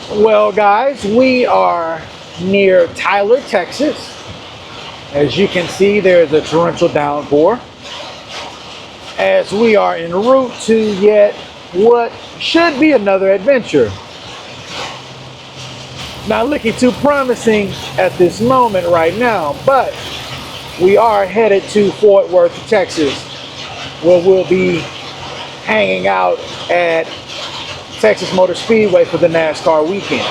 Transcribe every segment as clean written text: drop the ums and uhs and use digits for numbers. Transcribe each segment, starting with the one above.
Well, guys, we are near Tyler, Texas. As you can see, there's a torrential downpour. As we are en route to yet what should be another adventure. Not looking too promising at this moment right now, but we are headed to Fort Worth, Texas, where we'll be hanging out at Texas Motor Speedway for the NASCAR weekend.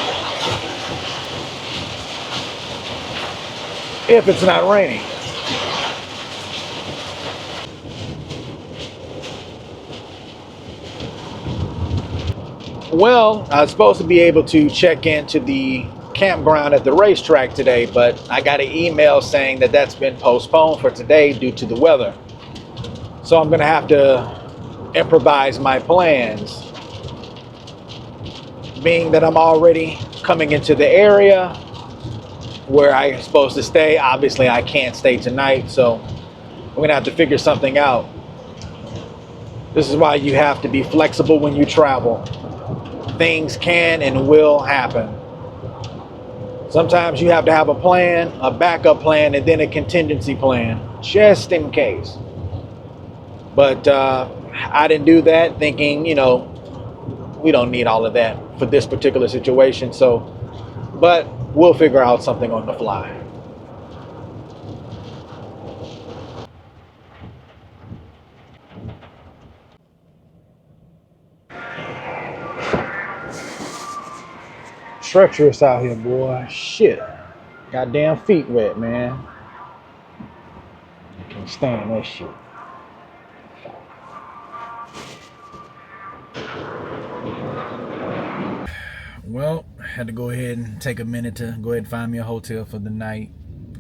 If it's not raining. Well, I was supposed to be able to check into the campground at the racetrack today, but I got an email saying that that's been postponed for today due to the weather. So I'm going to have to improvise my plans. Being that I'm already coming into the area where I'm supposed to stay, obviously I can't stay tonight, so we're going to have to figure something out. This is why you have to be flexible when you travel. Things can and will happen. Sometimes you have to have a plan, a backup plan, and then a contingency plan, just in case. But I didn't do that thinking, we don't need all of that for this particular situation. But we'll figure out something on the fly. Treacherous out here, boy. Shit. Goddamn feet wet, man. I can't stand that shit. Well, had to go ahead and take a minute to go ahead and find me a hotel for the night.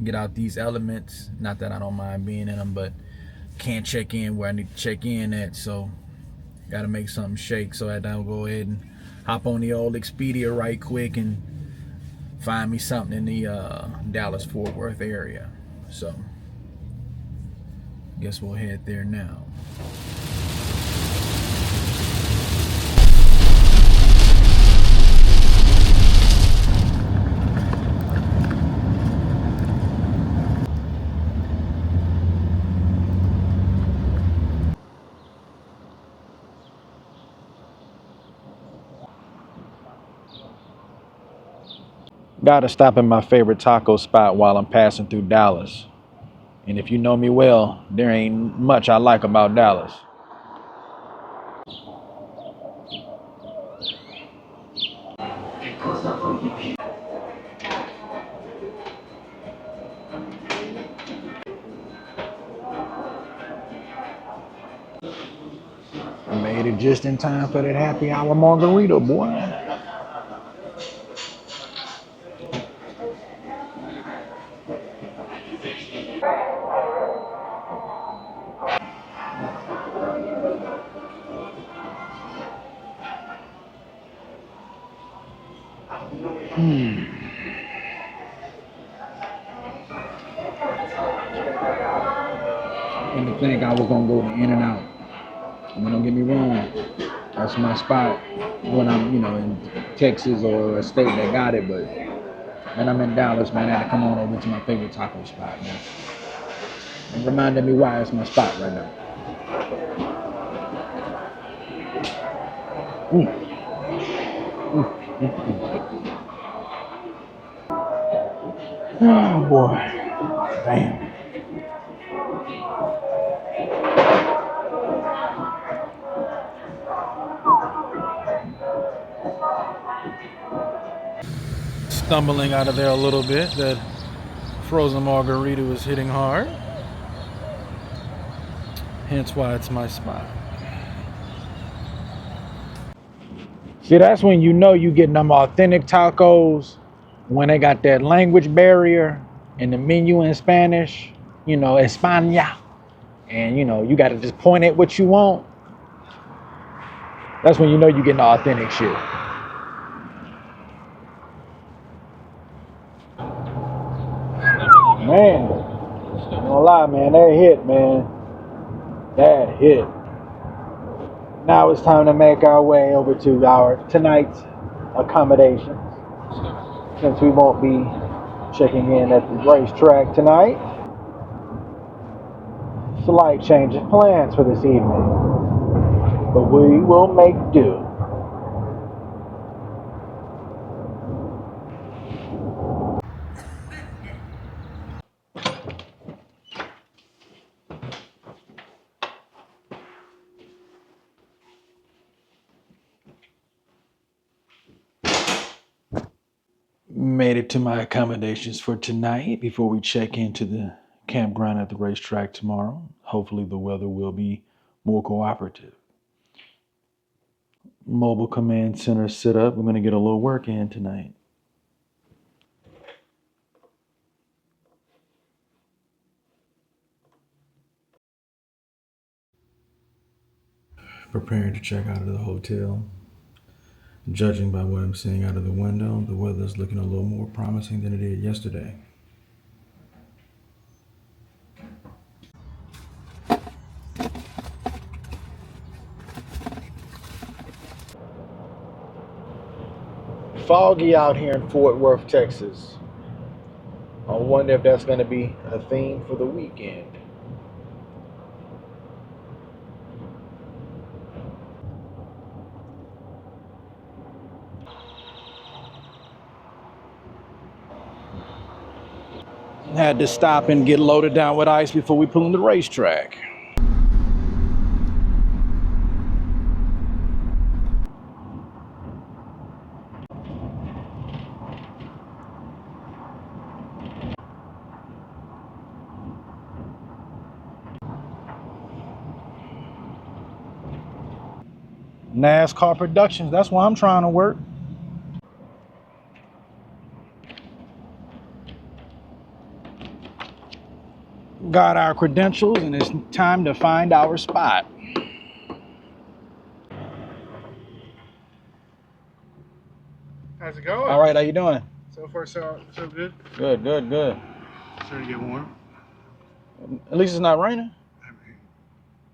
Get out these elements. Not that I don't mind being in them, but can't check in where I need to check in at. So, got to make something shake. So I had to go ahead and hop on the old Expedia right quick and find me something in the Dallas-Fort Worth area. So, guess we'll head there now. Gotta stop at my favorite taco spot while I'm passing through Dallas. And if you know me well, there ain't much I like about Dallas. I made it just in time for that happy hour margarita, boy. And to think I was gonna go to In-N-Out. I mean, don't get me wrong, that's my spot when I'm, in Texas or a state that got it. But when I'm in Dallas, man, I had to come on over to my favorite taco spot, man. And reminded me why it's my spot right now. Oh boy, damn. Stumbling out of there a little bit. That frozen margarita was hitting hard. Hence why it's my spot. See, that's when you know you getting them authentic tacos, when they got that language barrier and the menu in Spanish, España. And you gotta just point at what you want. That's when you know you're getting the authentic shit. Man, I'm gonna lie, man, that hit, man. That hit. Now it's time to make our way over to our tonight's accommodations. since we won't be checking in at the racetrack tonight. Slight change of plans for this evening, but we will make do. Made it to my accommodations for tonight before we check into the campground at the racetrack tomorrow. Hopefully the weather will be more cooperative. Mobile command center set up. We're going to get a little work in tonight. Preparing to check out of the hotel. Judging by what I'm seeing out of the window, the weather's looking a little more promising than it did yesterday. Foggy out here in Fort Worth, Texas. I wonder if that's going to be a theme for the weekend. Had to stop and get loaded down with ice before we pull in the racetrack. NASCAR Productions, that's why I'm trying to work. Got our credentials and it's time to find our spot. How's it going? All right, how you doing? So far, so good. Good. Starting to get warm. At least it's not raining. I mean,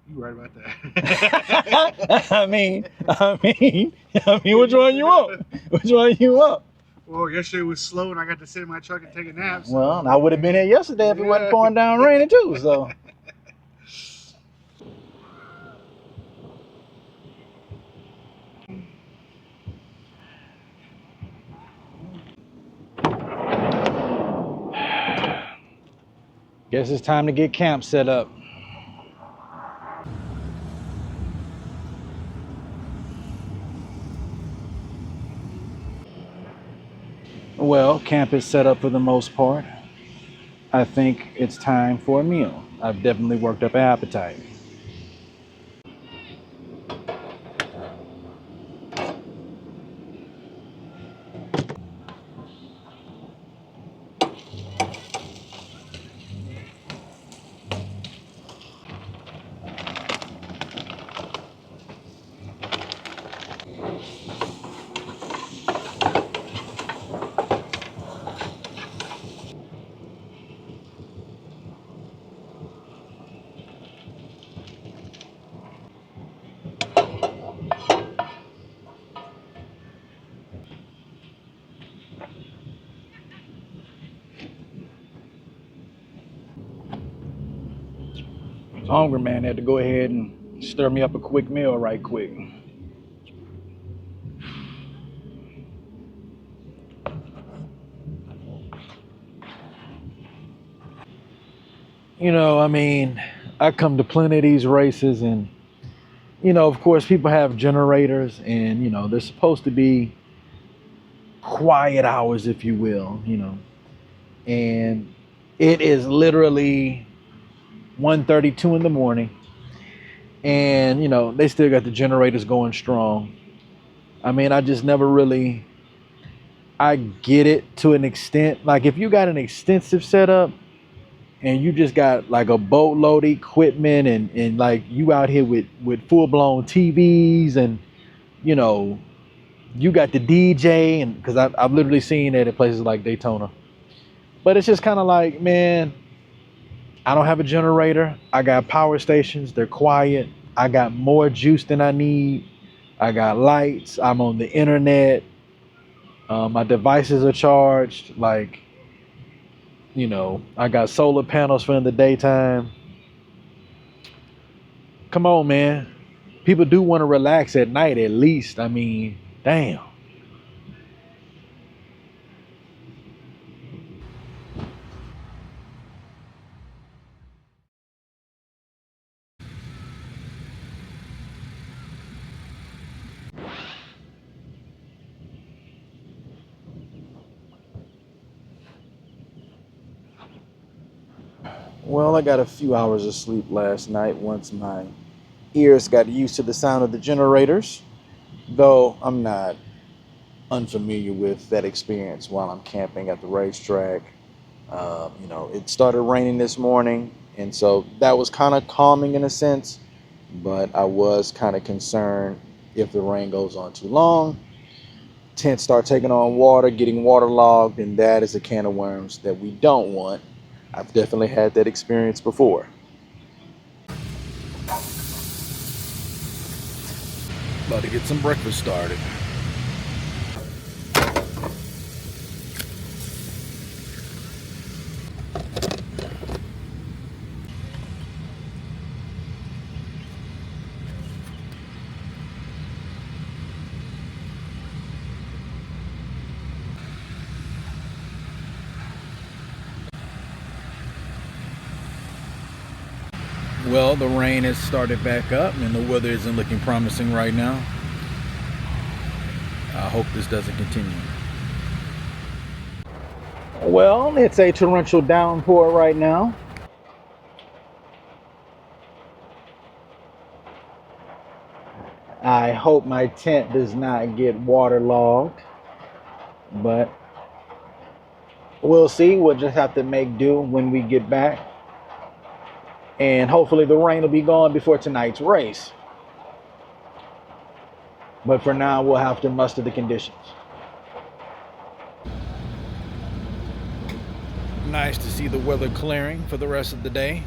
you right about that. I mean, which one you want? Which one you want? Well, yesterday was slow and I got to sit in my truck and take a nap. So. Well, I would have been here yesterday if it wasn't pouring down raining too, so. Guess it's time to get camp set up. Well, camp is set up for the most part. I think it's time for a meal. I've definitely worked up an appetite. Hungry man had to go ahead and stir me up a quick meal right quick. You know, I mean, I come to plenty of these races and, you know, of course people have generators and, you know, they're supposed to be quiet hours, if you will, you know, and it is literally 1:32 in the morning and, you know, they still got the generators going strong. I mean, I just never really, I get it to an extent. Like if you got an extensive setup and you just got like a boatload of equipment and like you out here with full-blown TVs and, you know, you got the DJ and because I've literally seen it at places like Daytona. But it's just kind of like, man, I don't have a generator. I got power stations. They're quiet. I got more juice than I need. I got lights. I'm on the internet. My devices are charged. Like, I got solar panels for in the daytime. Come on, man. People do want to relax at night at least. I mean, damn. Well, I got a few hours of sleep last night once my ears got used to the sound of the generators, though I'm not unfamiliar with that experience while I'm camping at the racetrack. It started raining this morning, and so that was kind of calming in a sense, but I was kind of concerned if the rain goes on too long, tents start taking on water, getting waterlogged, and that is a can of worms that we don't want. I've definitely had that experience before. About to get some breakfast started. Well, the rain has started back up and the weather isn't looking promising right now. I hope this doesn't continue. Well, it's a torrential downpour right now. I hope my tent does not get waterlogged, but we'll see. We'll just have to make do when we get back. And hopefully the rain will be gone before tonight's race. But for now, we'll have to muster the conditions. Nice to see the weather clearing for the rest of the day.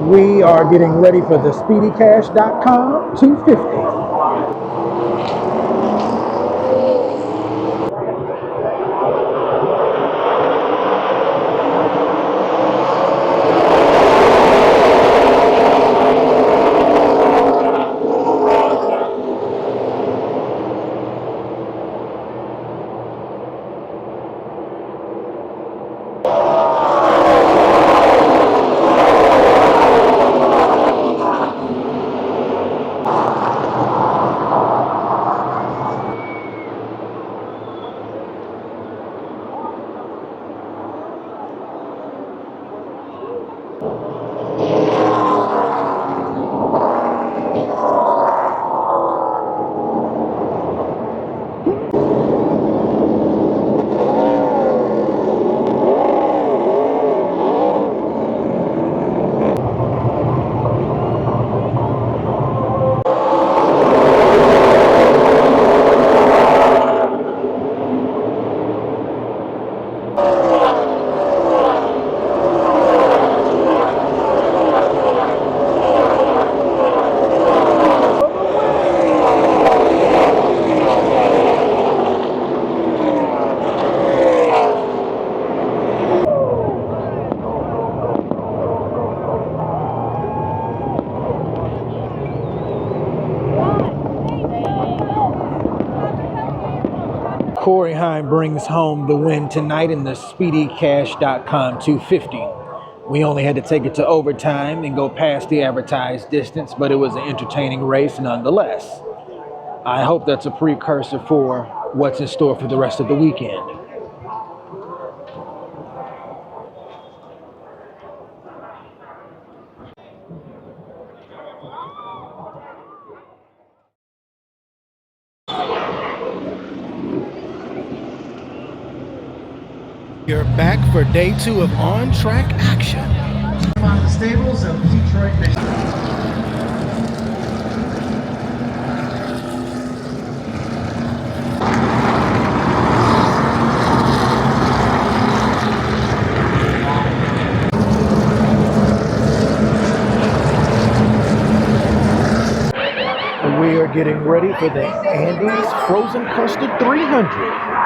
We are getting ready for the SpeedyCash.com 250. Corey Heim brings home the win tonight in the SpeedyCash.com 250. We only had to take it to overtime and go past the advertised distance, but it was an entertaining race nonetheless. I hope that's a precursor for what's in store for the rest of the weekend. You're back for day 2 of on-track action. Out the stables of Detroit, Michigan. We are getting ready for the Andes Frozen Custard 300.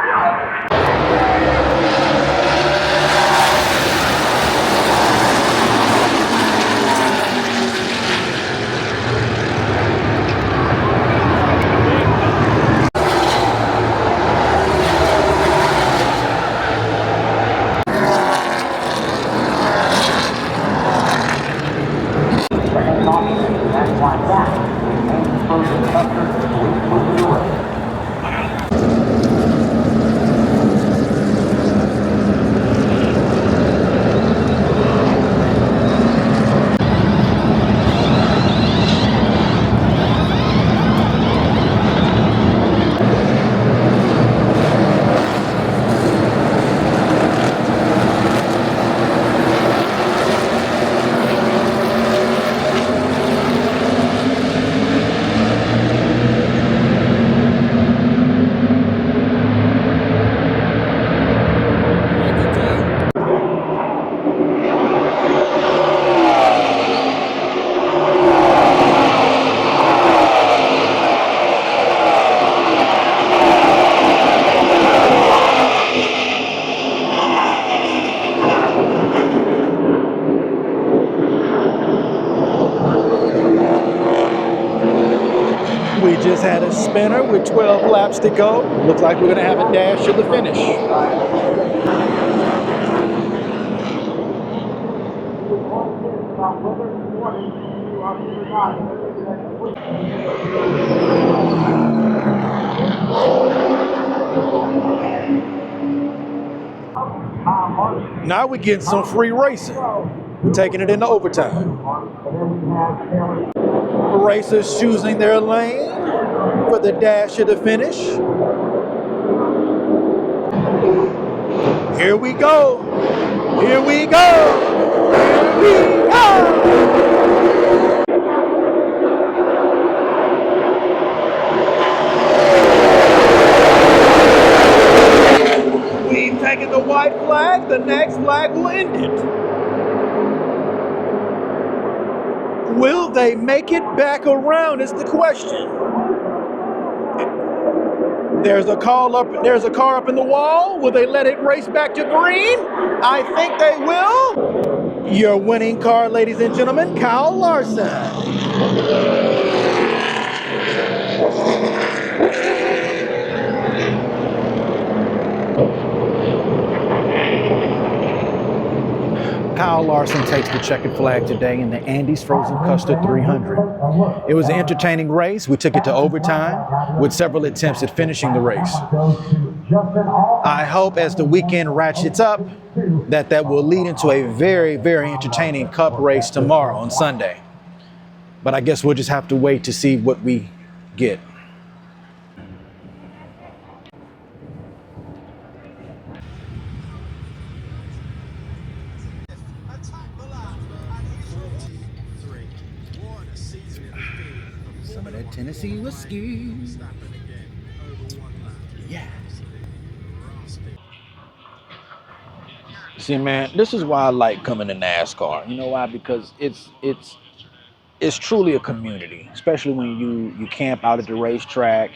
We just had a spinner with 12 laps to go. Looks like we're going to have a dash to the finish. Now we're getting some free racing. We're taking it into overtime. Racers choosing their lane for the dash to the finish. Here we go. Here we go. Here we go. We've taken the white flag. The next flag will end it. Will they make it back around is the question. There's a car up in the wall. Will they let it race back to green? I think they will. Your winning car, ladies and gentlemen, Kyle Larson. Kyle Larson takes the checkered flag today in the Andes Frozen Custard 300. It was an entertaining race. We took it to overtime with several attempts at finishing the race. I hope as the weekend ratchets up that will lead into a very, very entertaining cup race tomorrow on Sunday. But I guess we'll just have to wait to see what we get. Some of that Tennessee whiskey. Yeah. See, man, this is why I like coming to NASCAR. You know why? Because it's truly a community, especially when you camp out at the racetrack,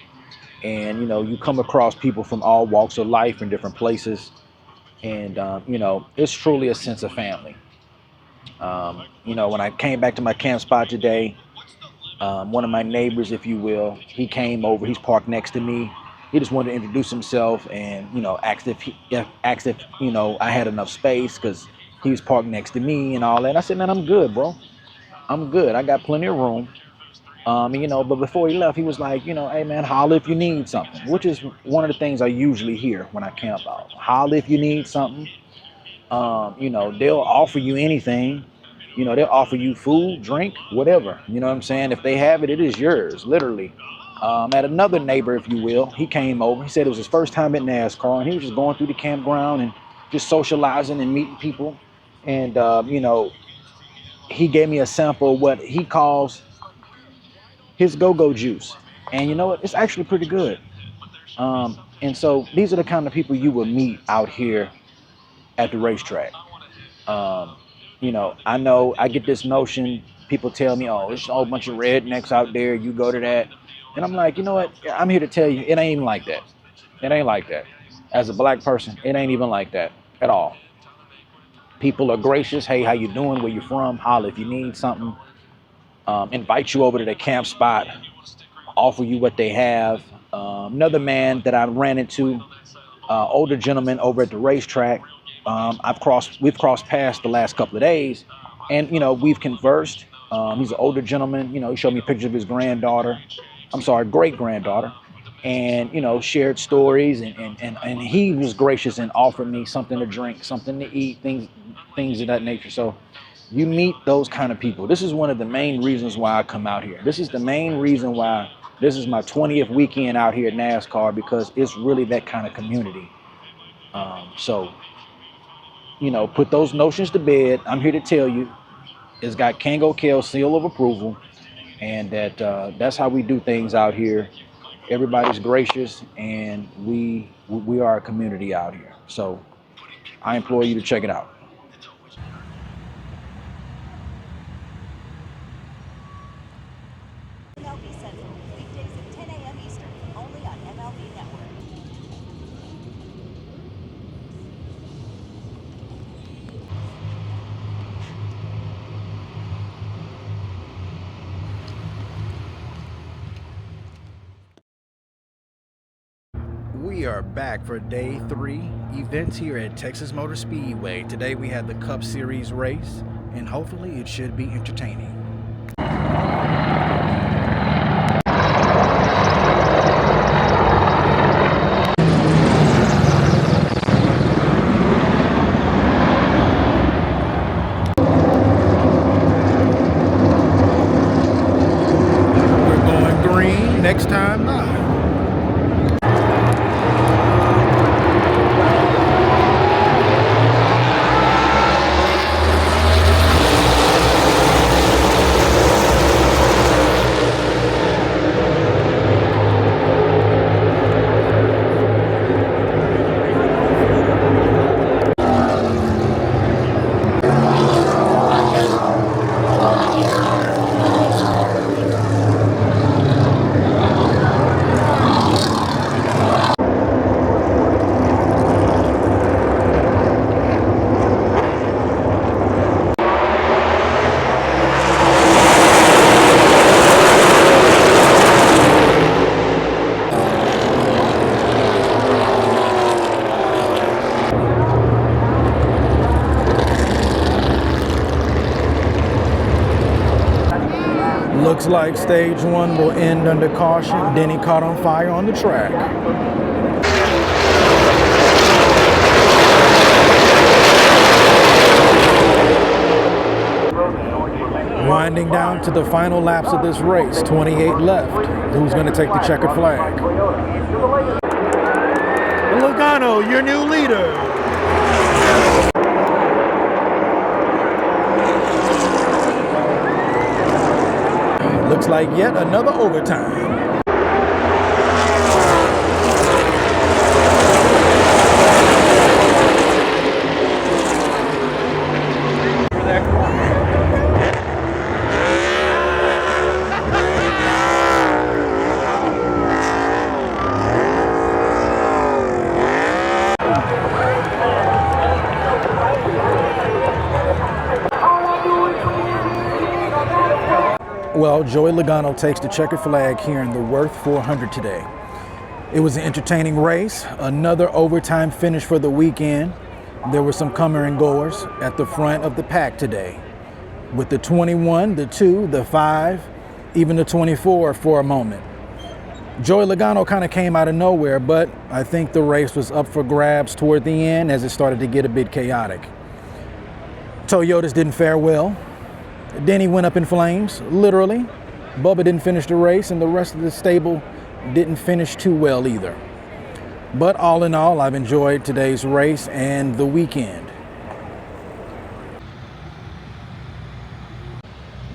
and you come across people from all walks of life in different places, and it's truly a sense of family. When I came back to my camp spot today, one of my neighbors, if you will, he came over. He's parked next to me. He just wanted to introduce himself and asked if I had enough space because he was parked next to me and all that. I said, man, I'm good, bro. I'm good. I got plenty of room. But before he left, he was like, hey man, holler if you need something, which is one of the things I usually hear when I camp out. Holler if you need something. They'll offer you anything. They'll offer you food, drink, whatever. You know what I'm saying? If they have it, it is yours, literally. At another neighbor, if you will, he came over. He said it was his first time at NASCAR, and he was just going through the campground, and just socializing and meeting people. And, you know, he gave me a sample of what he calls his go-go juice. And you know what? It's actually pretty good. And so these are the kind of people you will meet out here at the racetrack. You know I get this notion, people tell me, oh, there's a whole bunch of rednecks out there, you go to that. And I'm like, you know what? I'm here to tell you, it ain't even like that. It ain't like that. As a black person, it ain't even like that at all. People are gracious. Hey, how you doing? Where you from? Holla if you need something. Invite you over to their camp spot, offer you what they have. Another man that I ran into, older gentleman over at the racetrack. We've crossed paths the last couple of days, and you know we've conversed. He's an older gentleman. You know, he showed me pictures of his granddaughter. I'm sorry, great granddaughter, and you know shared stories, and he was gracious and offered me something to drink, something to eat, things of that nature. So you meet those kind of people. This is one of the main reasons why I come out here. This is the main reason why this is my 20th weekend out here at NASCAR, because it's really that kind of community. So, you know, put those notions to bed. I'm here to tell you, it's got Kango Kale's seal of approval, and that's how we do things out here. Everybody's gracious, and we are a community out here. So I implore you to check it out. MLB Central, weekdays at 10 a.m. Eastern, only on MLB Network. We are back for day 3 events here at Texas Motor Speedway. Today we had the Cup Series race, and hopefully it should be entertaining. We're going green next time live. Looks like stage 1 will end under caution. Denny caught on fire on the track. Winding down to the final laps of this race, 28 left. Who's going to take the checkered flag? Logano, your new leader. Looks like yet another overtime. Well, Joey Logano takes the checkered flag here in the Worth 400 today. It was an entertaining race, another overtime finish for the weekend. There were some comer and goers at the front of the pack today, with the 21, the 2, the 5, even the 24 for a moment. Joey Logano kind of came out of nowhere, but I think the race was up for grabs toward the end as it started to get a bit chaotic. Toyotas didn't fare well. Denny went up in flames, literally. Bubba didn't finish the race, and the rest of the stable didn't finish too well either. But all in all, I've enjoyed today's race and the weekend.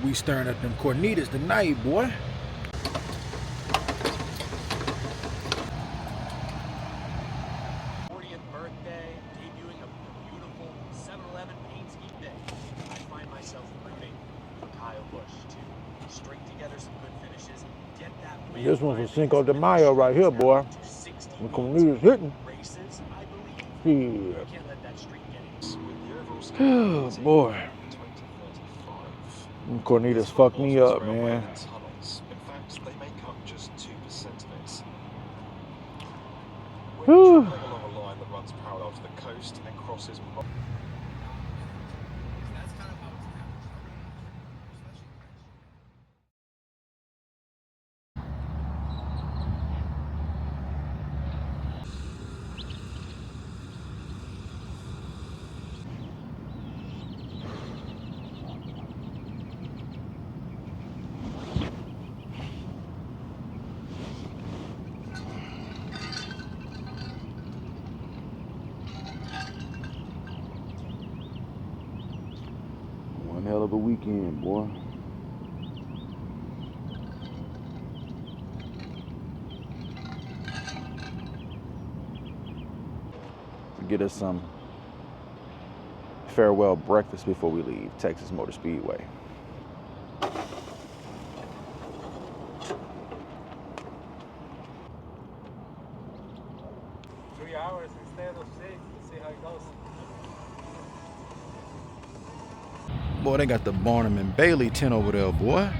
We stirring up them cornitas tonight, boy. 40th birthday, debuting a beautiful 7-Eleven paint scheme day. I find myself rooting for Kyle Busch to string together some good finishes, get that win. This one's for Cinco de Mayo right here, boy. The cornitas hitting. Races, I believe. Yeah. You can't let that streak get Oh, boy. Them cornitas fucked me up, man. In fact, they make up just 2% of it. When Whew. you're traveling along a line that runs parallel to the coast and crosses One hell of a weekend, boy. Get us some farewell breakfast before we leave Texas Motor Speedway. 3 hours instead of 6. Let's see how it goes. Boy, they got the Barnum and Bailey tent over there, boy.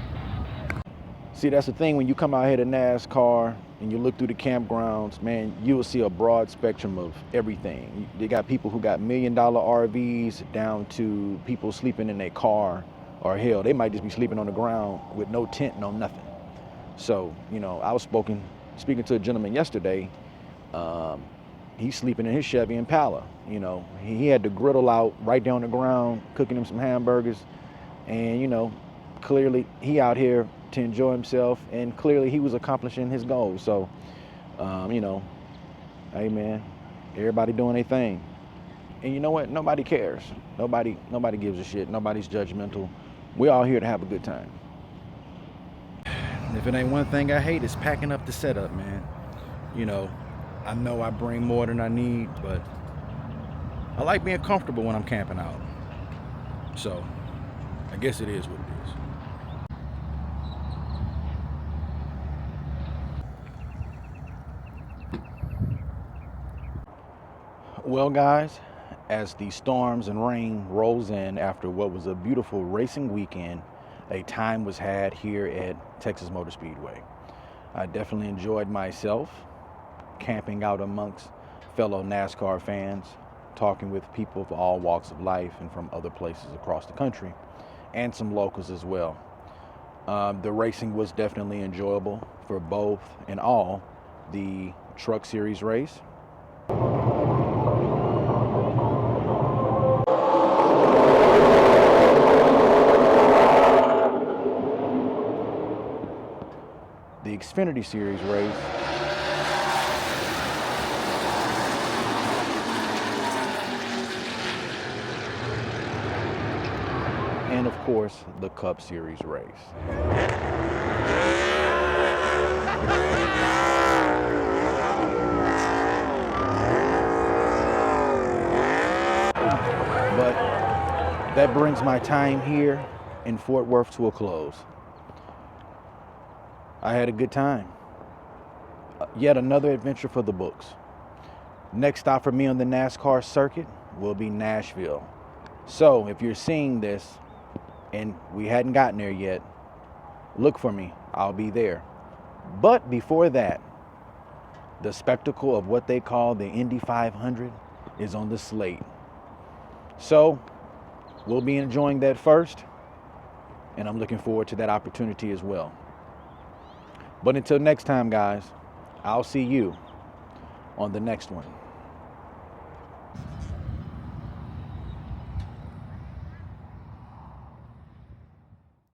See, that's the thing when you come out here to NASCAR and you look through the campgrounds, man, you will see a broad spectrum of everything. They got people who got $1 million RVs down to people sleeping in their car, or hell, they might just be sleeping on the ground with no tent, no nothing. So, you know, I was speaking to a gentleman yesterday. He's sleeping in his Chevy Impala. You know, he had the griddle out right down the ground, cooking him some hamburgers, and you know, clearly he out here to enjoy himself, and clearly he was accomplishing his goals. So, you know, hey man, everybody doing their thing, and you know what? Nobody cares. Nobody gives a shit. Nobody's judgmental. We're all here to have a good time. If it ain't one thing I hate, it's packing up the setup, man. You know, I know I bring more than I need, but I like being comfortable when I'm camping out. So, I guess it is what it is. Well, guys, as the storms and rain rolls in after what was a beautiful racing weekend, a time was had here at Texas Motor Speedway. I definitely enjoyed myself camping out amongst fellow NASCAR fans, talking with people of all walks of life and from other places across the country, and some locals as well. The racing was definitely enjoyable for both and all the Truck Series race, the Xfinity Series race, and of course the Cup Series race. But that brings my time here in Fort Worth to a close. I had a good time. Yet another adventure for the books. Next stop for me on the NASCAR circuit will be Nashville. So if you're seeing this and we hadn't gotten there yet, look for me. I'll be there. But before that, the spectacle of what they call the Indy 500 is on the slate. So we'll be enjoying that first, and I'm looking forward to that opportunity as well. But until next time, guys, I'll see you on the next one.